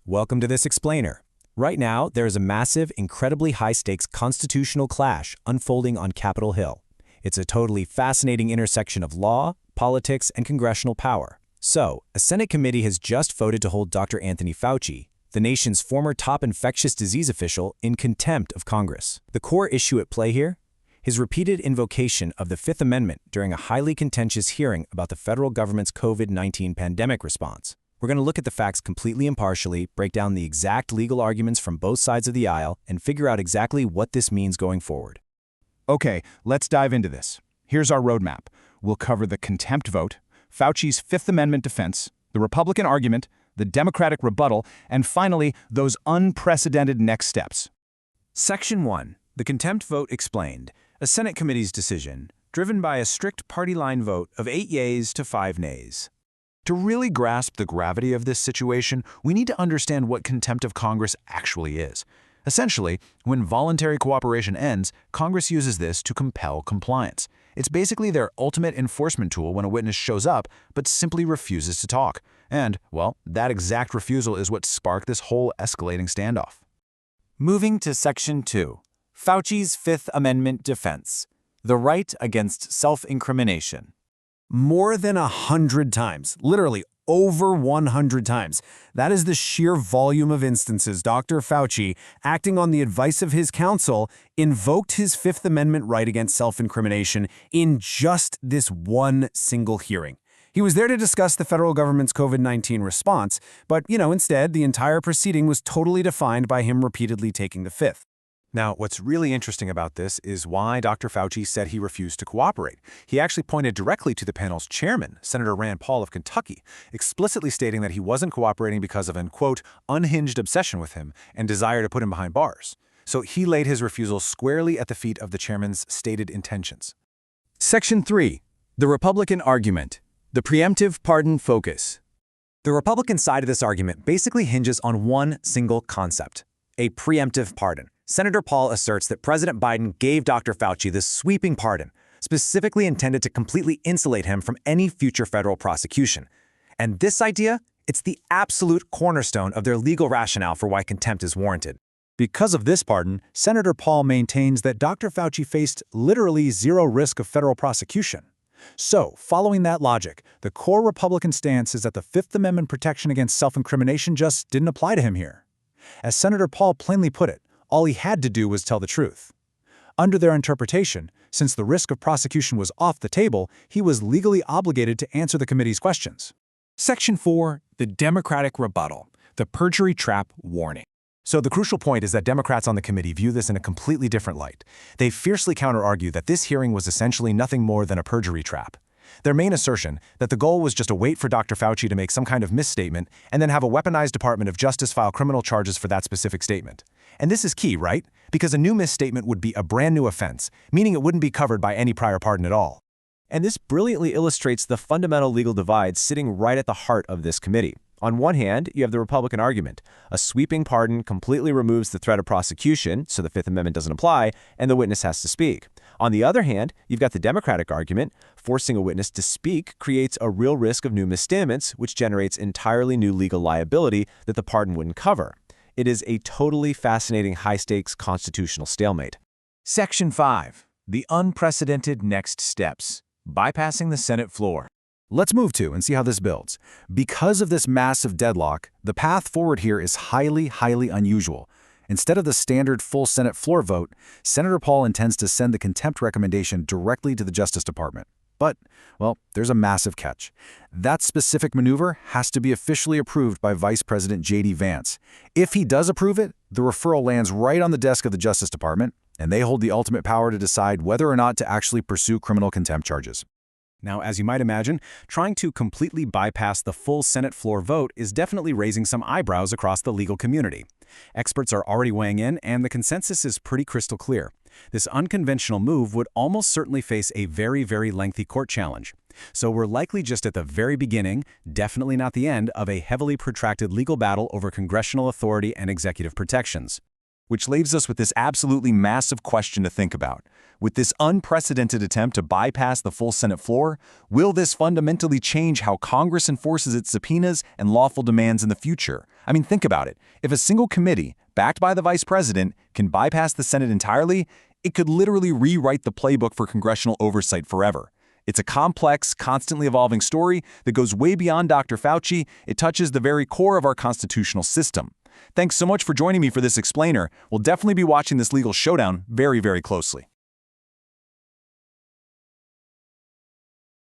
Welcome to this explainer. Right now, there is a massive, incredibly high-stakes constitutional clash unfolding on Capitol Hill. It's a totally fascinating intersection of law, politics, and congressional power. So, a Senate committee has just voted to hold Dr. Anthony Fauci, the nation's former top infectious disease official, in contempt of Congress. The core issue at play here? His repeated invocation of the Fifth Amendment during a highly contentious hearing about the federal government's COVID-19 pandemic response. We're going to look at the facts completely impartially, break down the exact legal arguments from both sides of the aisle, and figure out exactly what this means going forward. Okay, let's dive into this. Here's our roadmap. We'll cover the contempt vote, Fauci's Fifth Amendment defense, the Republican argument, the Democratic rebuttal, and finally, those unprecedented next steps. Section 1. The contempt vote explained. A Senate committee's decision, driven by a strict party line vote of 8 yeas to 5 nays. To really grasp the gravity of this situation, we need to understand what contempt of Congress actually is. Essentially, when voluntary cooperation ends, Congress uses this to compel compliance. It's basically their ultimate enforcement tool when a witness shows up but simply refuses to talk. And, well, that exact refusal is what sparked this whole escalating standoff. Moving to Section 2. Fauci's Fifth Amendment defense. The right against self-incrimination. More than 100 times, literally over 100 times. That is the sheer volume of instances Dr. Fauci, acting on the advice of his counsel, invoked his Fifth Amendment right against self-incrimination in just this one single hearing. He was there to discuss the federal government's COVID-19 response, but, instead, the entire proceeding was totally defined by him repeatedly taking the Fifth. Now, what's really interesting about this is why Dr. Fauci said he refused to cooperate. He actually pointed directly to the panel's chairman, Senator Rand Paul of Kentucky, explicitly stating that he wasn't cooperating because of an, quote, unhinged obsession with him and desire to put him behind bars. So he laid his refusal squarely at the feet of the chairman's stated intentions. Section 3. The Republican argument. The preemptive pardon focus. The Republican side of this argument basically hinges on one single concept: a preemptive pardon. Senator Paul asserts that President Biden gave Dr. Fauci this sweeping pardon, specifically intended to completely insulate him from any future federal prosecution. And this idea, it's the absolute cornerstone of their legal rationale for why contempt is warranted. Because of this pardon, Senator Paul maintains that Dr. Fauci faced literally zero risk of federal prosecution. So, following that logic, the core Republican stance is that the Fifth Amendment protection against self-incrimination just didn't apply to him here. As Senator Paul plainly put it, all he had to do was tell the truth. Under their interpretation, since the risk of prosecution was off the table, he was legally obligated to answer the committee's questions. Section 4. The Democratic rebuttal. The perjury trap warning. So the crucial point is that Democrats on the committee view this in a completely different light. They fiercely counter-argue that this hearing was essentially nothing more than a perjury trap. Their main assertion, that the goal was just to wait for Dr. Fauci to make some kind of misstatement and then have a weaponized Department of Justice file criminal charges for that specific statement. And this is key, right? Because a new misstatement would be a brand new offense, meaning it wouldn't be covered by any prior pardon at all. And this brilliantly illustrates the fundamental legal divide sitting right at the heart of this committee. On one hand, you have the Republican argument. A sweeping pardon completely removes the threat of prosecution, so the Fifth Amendment doesn't apply, and the witness has to speak. On the other hand, you've got the Democratic argument. Forcing a witness to speak creates a real risk of new misstatements, which generates entirely new legal liability that the pardon wouldn't cover. It is a totally fascinating high-stakes constitutional stalemate. Section 5. The unprecedented next steps. Bypassing the Senate floor. Let's move to and see how this builds. Because of this massive deadlock, the path forward here is highly unusual. Instead of the standard full Senate floor vote, Senator Paul intends to send the contempt recommendation directly to the Justice Department. But, well, there's a massive catch. That specific maneuver has to be officially approved by Vice President J.D. Vance. If he does approve it, the referral lands right on the desk of the Justice Department, and they hold the ultimate power to decide whether or not to actually pursue criminal contempt charges. Now, as you might imagine, trying to completely bypass the full Senate floor vote is definitely raising some eyebrows across the legal community. Experts are already weighing in, and the consensus is pretty crystal clear. This unconventional move would almost certainly face a very lengthy court challenge. So we're likely just at the very beginning, definitely not the end, of a heavily protracted legal battle over congressional authority and executive protections. Which leaves us with this absolutely massive question to think about. With this unprecedented attempt to bypass the full Senate floor, will this fundamentally change how Congress enforces its subpoenas and lawful demands in the future? I mean, think about it. If a single committee, backed by the vice president, can bypass the Senate entirely, it could literally rewrite the playbook for congressional oversight forever. It's a complex, constantly evolving story that goes way beyond Dr. Fauci. It touches the very core of our constitutional system. Thanks so much for joining me for this explainer. We'll definitely be watching this legal showdown very, very closely.